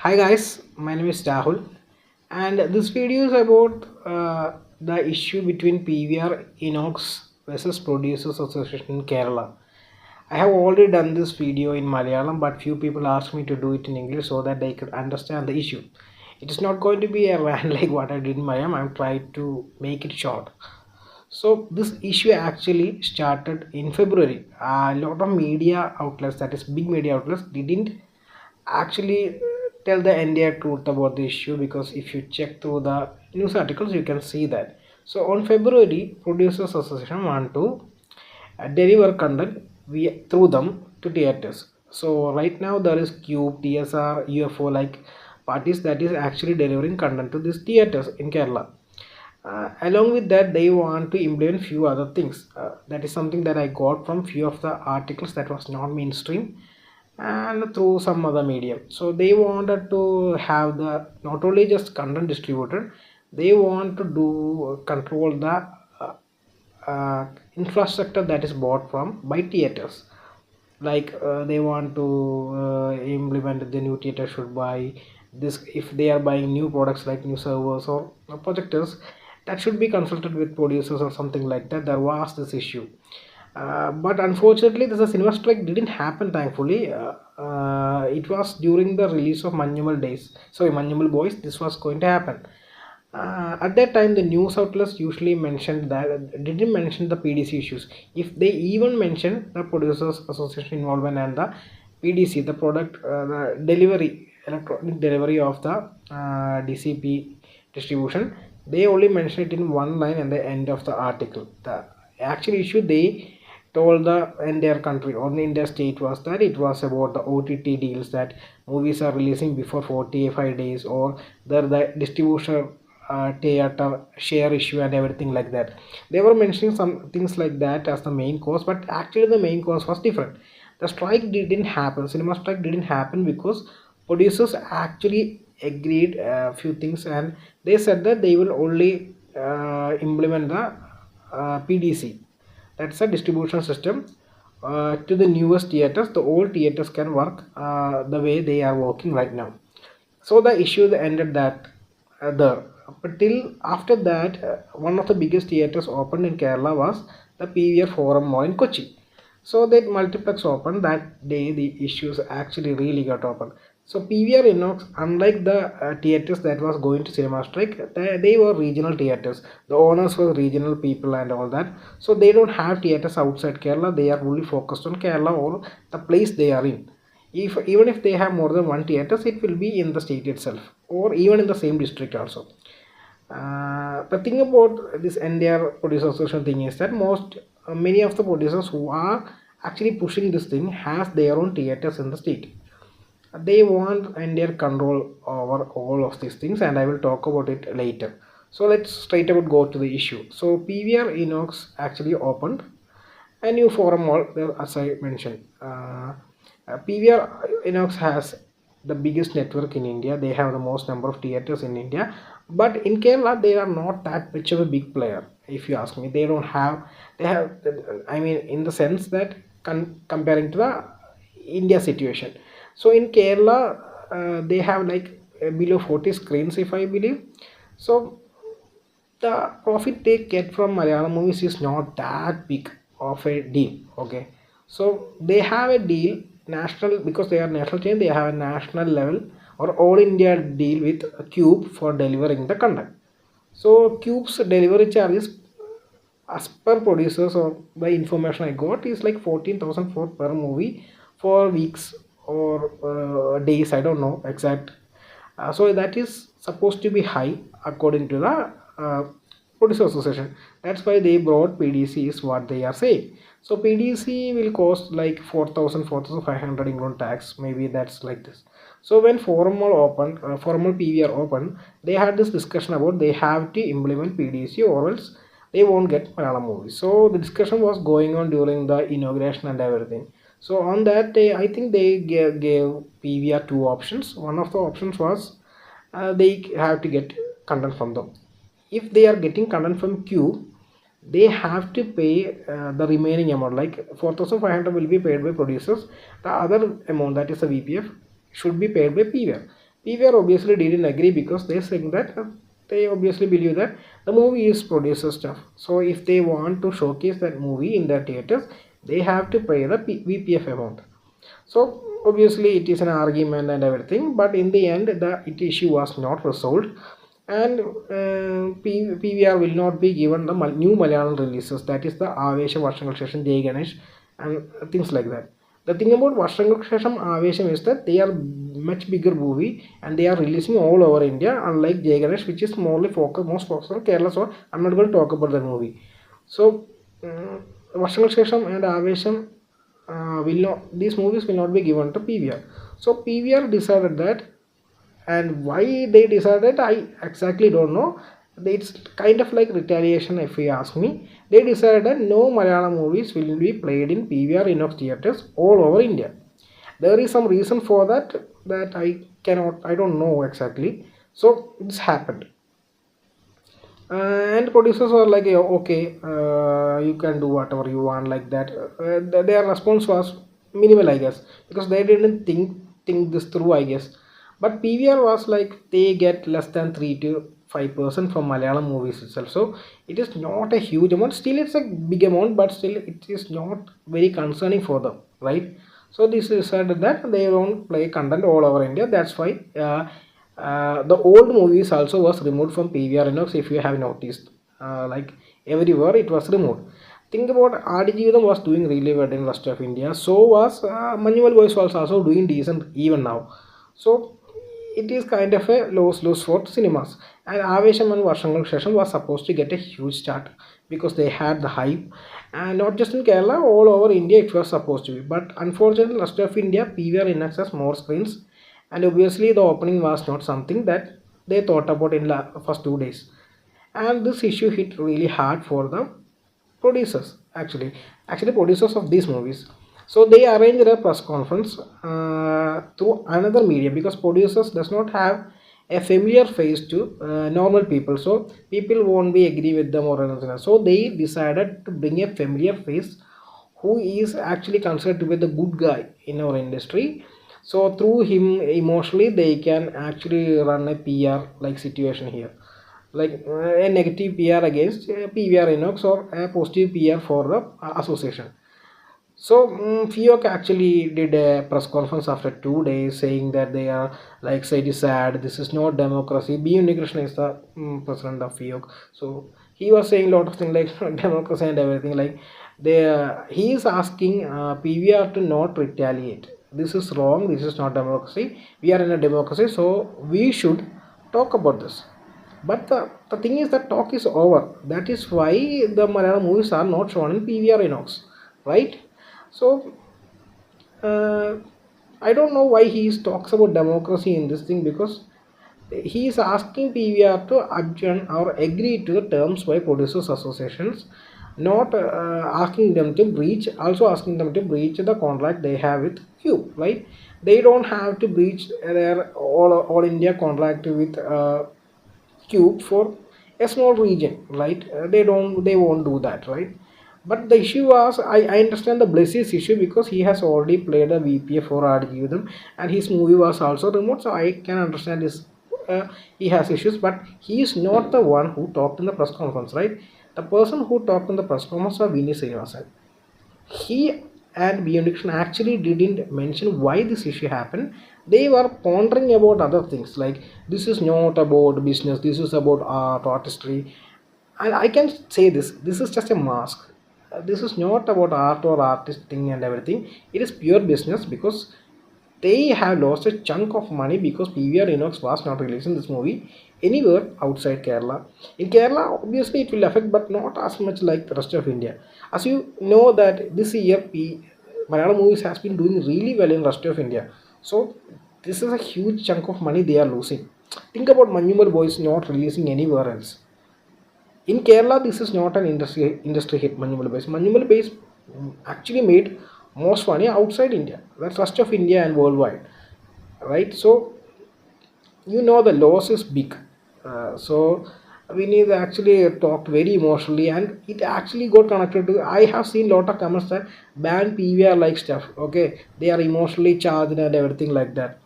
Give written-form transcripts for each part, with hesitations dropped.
Hi guys, my name is Rahul, and this video is about the issue between PVR INOX versus Producers Association in Kerala. I have already done this video in Malayalam, but few people asked me to do it in English so that they could understand the issue. It is not going to be a rant like what I did in Malayalam. I'm trying to make it short. So this issue actually started in February. A lot of media outlets, that is big media outlets, didn't actually tell the entire truth about the issue, because if you check through the news articles you can see that. So on February, Producers Association want to deliver content through them to theaters. So right now there is Cube, TSR, UFO like parties that is actually delivering content to these theaters in Kerala. Along with that, they want to implement few other things. That is something that I got from few of the articles that was not mainstream and through some other medium. So they wanted to have the not only just content distributed, they want to do control the infrastructure that is bought from by theaters. Like they want to implement the new theater should buy this. If they are buying new products like new servers or projectors, that should be consulted with producers or something like that. There was this issue, but unfortunately this cinema strike didn't happen, thankfully. It was during the release of Manjumal Days, sorry, Manjumal Boys, this was going to happen. At that time the news outlets usually mentioned that, didn't mention the PDC issues. If they even mentioned the Producers Association involvement and the PDC, the product the delivery, electronic delivery of the DCP distribution, they only mention it in one line at the end of the article. The actual issue they told the entire country or the entire state was that it was about the OTT deals, that movies are releasing before 45 days, or the distribution theater share issue and everything like that. They were mentioning some things like that as the main cause, but actually the main cause was different. The strike didn't happen, cinema strike didn't happen because producers actually agreed a few things, and they said that they will only implement the PDC, that's a distribution system, to the newest theaters. The old theaters can work the way they are working right now. So the issue ended that there. But till after that, one of the biggest theaters opened in Kerala was the PVR Forum Mall in Kochi. So that multiplex opened that day, the issues actually really got open. So PVR Inox, unlike the theaters that was going to cinema strike, they were regional theaters. The owners were regional people and all that. So they don't have theaters outside Kerala. They are fully focused on Kerala or the place they are in. If even if they have more than one theaters, it will be in the state itself or even in the same district also. The thing about this entire producer association thing is that many of the producers who are actually pushing this thing has their own theaters in the state. They want entire control over all of these things, and I will talk about it later. So let's straight about go to the issue. So PVR Inox actually opened a new forum mall, as I mentioned. PVR Inox has the biggest network in India. They have the most number of theaters in India, but in Kerala they are not that much of a big player. If you ask me, they don't have. They have. I mean, in the sense that comparing to the India situation. So in Kerala, they have like below 40 screens, if I believe. So the profit they get from Malayalam movies is not that big of a deal. Okay, so they have a deal national, because they are national chain. They have a national level or all India deal with Cube for delivering the content. So Cube's delivery charges, as per producers or the information I got, is like 14,000 for per movie for weeks or days. I don't know exact. So that is supposed to be high according to the producer association. That's why they brought PDC is what they are saying. So PDC will cost like 4,000, 4,500 including tax. Maybe that's like this. So when formal opened, formal PVR opened, they had this discussion about they have to implement PDC or else they won't get Malayalam movies. So the discussion was going on during the inauguration and everything. So on that day, I think they gave PVR two options. One of the options was they have to get content from them. If they are getting content from Q, they have to pay the remaining amount, like 4,500 will be paid by producers. The other amount, that is the VPF, should be paid by PVR. PVR obviously didn't agree because they saying that they obviously believe that the movie is producer stuff. So if they want to showcase that movie in their theaters, they have to pay the VPF amount. So obviously it is an argument and everything, but in the end the issue was not resolved, and PVR will not be given the new Malayalam releases. That is the Avesha Varshangak Shesham Jay Ganesh and things like that. The thing about Varshangak Shesham Avesham is that they are much bigger movie and they are releasing all over India, unlike Jay Ganesh, which is most focused on Kerala. So I'm not going to talk about the movie. So Varshangak Shesham and Avesham will not, these movies will not be given to PVR. So PVR decided that, and why they decided I exactly don't know. It's kind of like retaliation if you ask me. They decided that no Malayalam movies will be played in PVR INOX theaters all over India. There is some reason for that I don't know exactly. So this happened. And producers were like, "Yeah, okay, you can do whatever you want," like that. Their response was minimal, I guess, because they didn't think this through, I guess. But PVR was like they get less than 3 to 5% from Malayalam movies itself, so it is not a huge amount. Still it's a big amount, but still it is not very concerning for them, right? So this decided that they won't play content all over India. That's why the old movies also was removed from PVR INOX, if you have noticed. Like everywhere it was removed. Think about Adijividam was doing really well in rest of India. So was Manual Boys was also doing decent even now. So it is kind of a lose for cinemas. And Avesham and Varshangal Session was supposed to get a huge start because they had the hype. And not just in Kerala, all over India it was supposed to be. But unfortunately, rest of India, PVR INOX has more screens, and obviously the opening was not something that they thought about in the first 2 days, and this issue hit really hard for the producers, actually producers of these movies. So they arranged a press conference through another medium, because producers does not have a familiar face to normal people, so people won't be agree with them or anything else. So they decided to bring a familiar face who is actually considered to be the good guy in our industry. So through him emotionally they can actually run a PR like situation here, like a negative PR against PVR INOX or a positive PR for the association. So Fiok actually did a press conference after 2 days saying that they are like, say it is sad, this is not democracy. B. Unikrishna is the president of Fiok, so he was saying a lot of things like democracy and everything. Like he is asking PVR to not retaliate. This is wrong. This is not democracy. We are in a democracy, so we should talk about this. But the thing is that talk is over. That is why the Malayalam movies are not shown in PVR INOX, right? So uh, I don't know why he talks about democracy in this thing, because he is asking PVR to adjourn or agree to the terms by producers associations, not asking them to breach, also asking them to breach the contract they have with Cube, right? They don't have to breach their all India contract with Cube for a small region, right? They won't do that, right? But the issue was, I understand the Blessy's issue, because he has already played a VPF for them, and his movie was also remote, so I can understand his he has issues. But he is not the one who talked in the press conference, right? The person who talked in the press conference was Vinny Srinivasan. He and Beyond Diction actually didn't mention why this issue happened. They were pondering about other things, like this is not about business, this is about art, artistry. And I can say this is just a mask. This is not about art or artist thing and everything. It is pure business, because they have lost a chunk of money because PVR INOX was not releasing this movie anywhere outside Kerala. In Kerala, obviously it will affect, but not as much like the rest of India. As you know that this year, Malayalam movies has been doing really well in rest of India. So this is a huge chunk of money they are losing. Think about Manjumal Boys not releasing anywhere else. In Kerala, this is not an industry hit. Manjumal Base actually made most money outside India. That's rest of India and worldwide, right? So you know the loss is big. So we need actually talked very emotionally, and it actually got connected to. I have seen lot of comments that ban PVR like stuff. Okay, they are emotionally charged and everything like that.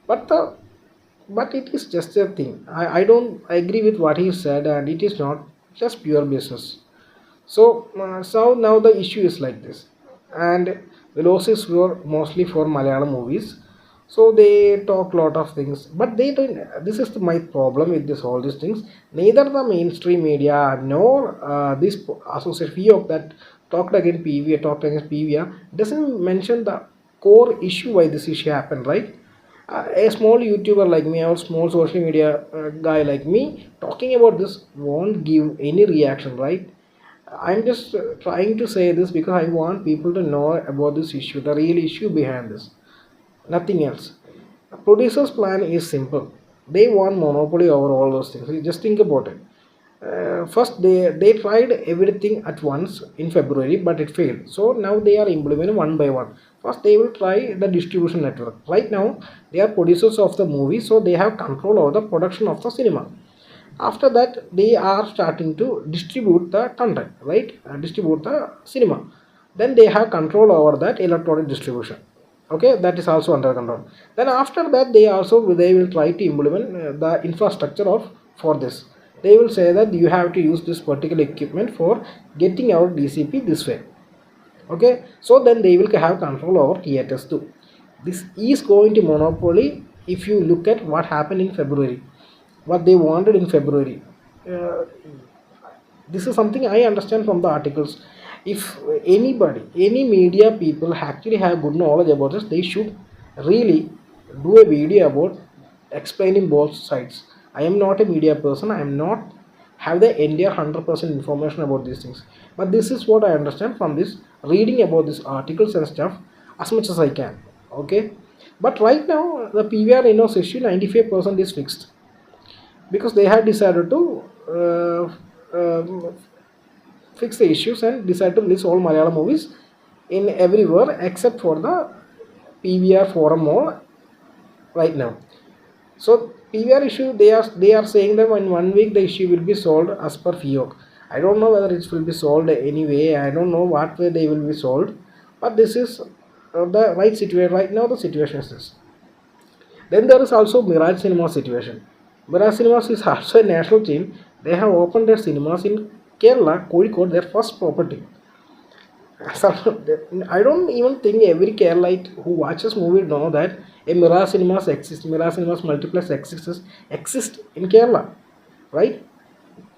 But the but it is just a thing. I don't agree with what he said, and it is not just pure business. So now the issue is like this, and velocities were mostly for Malayalam movies. So they talk lot of things, but they don't. This is my problem with this all these things. Neither the mainstream media nor this associate FIOC that talked against PVR, talked against PVR, doesn't mention the core issue why this issue happened, right? A small YouTuber like me or small social media guy like me talking about this won't give any reaction, right? I'm just trying to say this because I want people to know about this issue, the real issue behind this, nothing else. A producer's plan is simple. They want monopoly over all those things. You just think about it. First, they tried everything at once in February, but it failed. So now they are implementing one by one. First, they will try the distribution network. Right now, they are producers of the movie, so they have control over the production of the cinema. After that, they are starting to distribute the content, right? Distribute the cinema. Then they have control over that electronic distribution. Okay, that is also under control. Then after that, they will try to implement the infrastructure of for this. They will say that you have to use this particular equipment for getting our DCP this way. Okay, so then they will have control over theaters too. This is going to monopoly. If you look at what happened in February, what they wanted in February, uh, this is something I understand from the articles. If anybody, any media people actually have good knowledge about this, they should really do a video about explaining both sides. I am not a media person. I am not have the entire 100% information about these things. But this is what I understand from this reading about these articles and stuff as much as I can. Okay. But right now the PVR INOX issue 95% is fixed because they have decided to fix the issues and decide to release all Malayalam movies in everywhere except for the PVR forum mall right now. So PVR issue they are saying that in 1 week the issue will be solved as per FIOC. I don't know whether it will be solved anyway. I don't know what way they will be solved, but this is the right situation. Right now the situation is this. Then there is also Mirage Cinema situation. Mirage Cinemas is also a national chain. They have opened their cinemas in Kerala, Kozhikode, their first property. So, I don't even think every Keralite who watches movie know that a Mirage Cinemas exists. Mirage Cinemas multiplex exist in Kerala, right?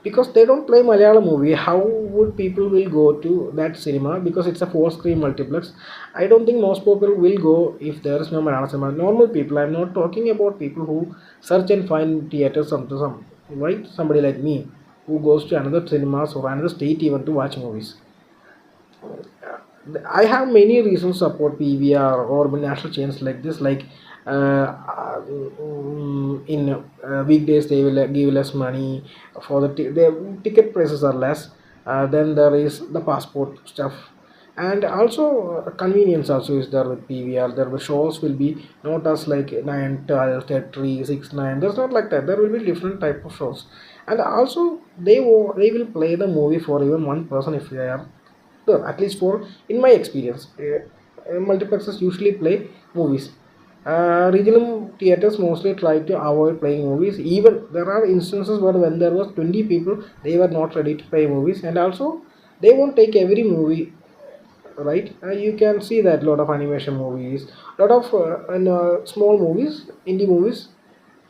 Because they don't play Malayalam movie, how would people will go to that cinema? Because it's a four screen multiplex. I don't think most people will go if there is no Malayalam cinema. Normal people, I'm not talking about people who search and find theaters, some right? Somebody like me who goes to another cinemas or another state even to watch movies. I have many reasons to support PVR or national chains like this. Like in weekdays, they will give less money for the ticket prices are less. Then there is the passport stuff, and also convenience also is there with PVR. The shows will be not as like 9, 12, 33, 6, 9. There's not like that. There will be different type of shows, and also they will play the movie for even one person if they are at least for in my experience multiplexes usually play movies. Regional theaters mostly try to avoid playing movies. Even there are instances where when there was 20 people they were not ready to play movies, and also they won't take every movie, right? You can see that lot of animation movies, lot of small movies, indie movies,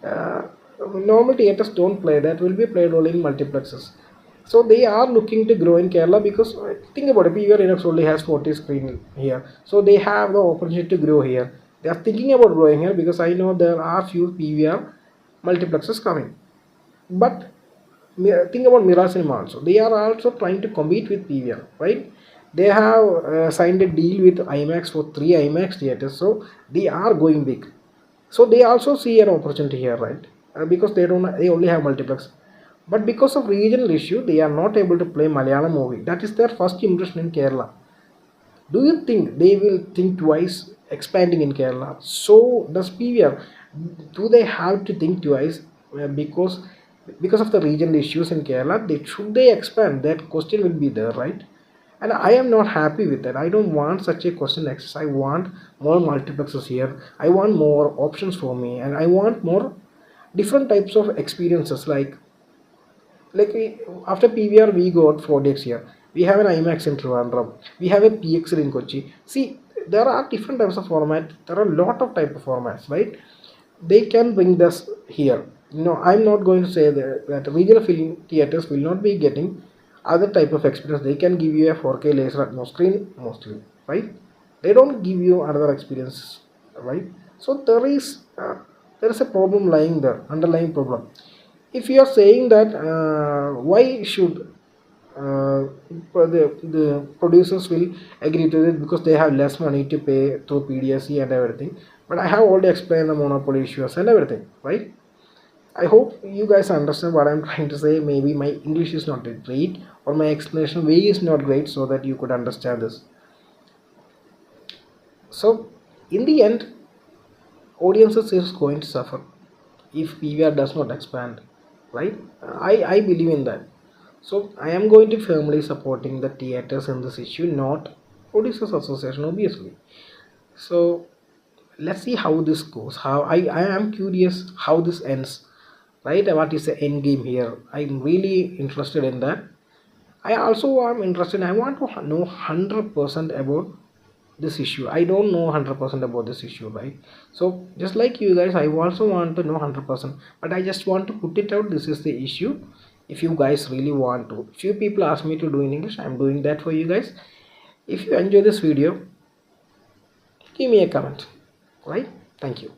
uh, normal theaters don't play. That will be played only in multiplexes. So they are looking to grow in Kerala because think about it, PVR INOX only has 40 screen here. So they have the opportunity to grow here. They are thinking about growing here because I know there are few PVR multiplexes coming. But think about Mira Cinema also. They are also trying to compete with PVR, right? They have signed a deal with IMAX for 3 IMAX theaters, so they are going big. So they also see an opportunity here, right? Because they only have multiplex, but because of regional issue, they are not able to play Malayalam movie. That is their first impression in Kerala. Do you think they will think twice expanding in Kerala? So does PVR. Do they have to think twice because of the regional issues in Kerala? Should they expand? That question will be there, right? And I am not happy with that. I don't want such a question access. I want more multiplexes here. I want more options for me, and I want more different types of experiences, like after PVR we got 4DX here, we have an IMAX in Trivandrum, we have a PXL in Kochi. See, there are different types of format, there are a lot of type of formats, right? They can bring this here. I'm not going to say that regional film theaters will not be getting other type of experience. They can give you a 4K laser atmos screen mostly, right? They don't give you another experience, right? So there is a problem lying there, underlying problem. If you are saying that, why should the producers will agree to it, because they have less money to pay through PDSC and everything. But I have already explained the monopoly issues and everything, right? I hope you guys understand what I'm trying to say. Maybe my English is not that great, or my explanation way is not great, so that you could understand this. So in the end, audiences is going to suffer if PVR does not expand, right? I believe in that. So I am going to firmly supporting the theaters in this issue, not producers association, obviously. So let's see how this goes. I am curious how this ends, right? What is the end game here? I'm really interested in that. I also am interested. I want to know 100% about this issue. I don't know 100% about this issue, right? So just like you guys, I also want to know 100%, but I just want to put it out. This is the issue. If you guys really want to, few people ask me to do in English, I'm doing that for you guys. If you enjoy this video, give me a comment, right? Thank you.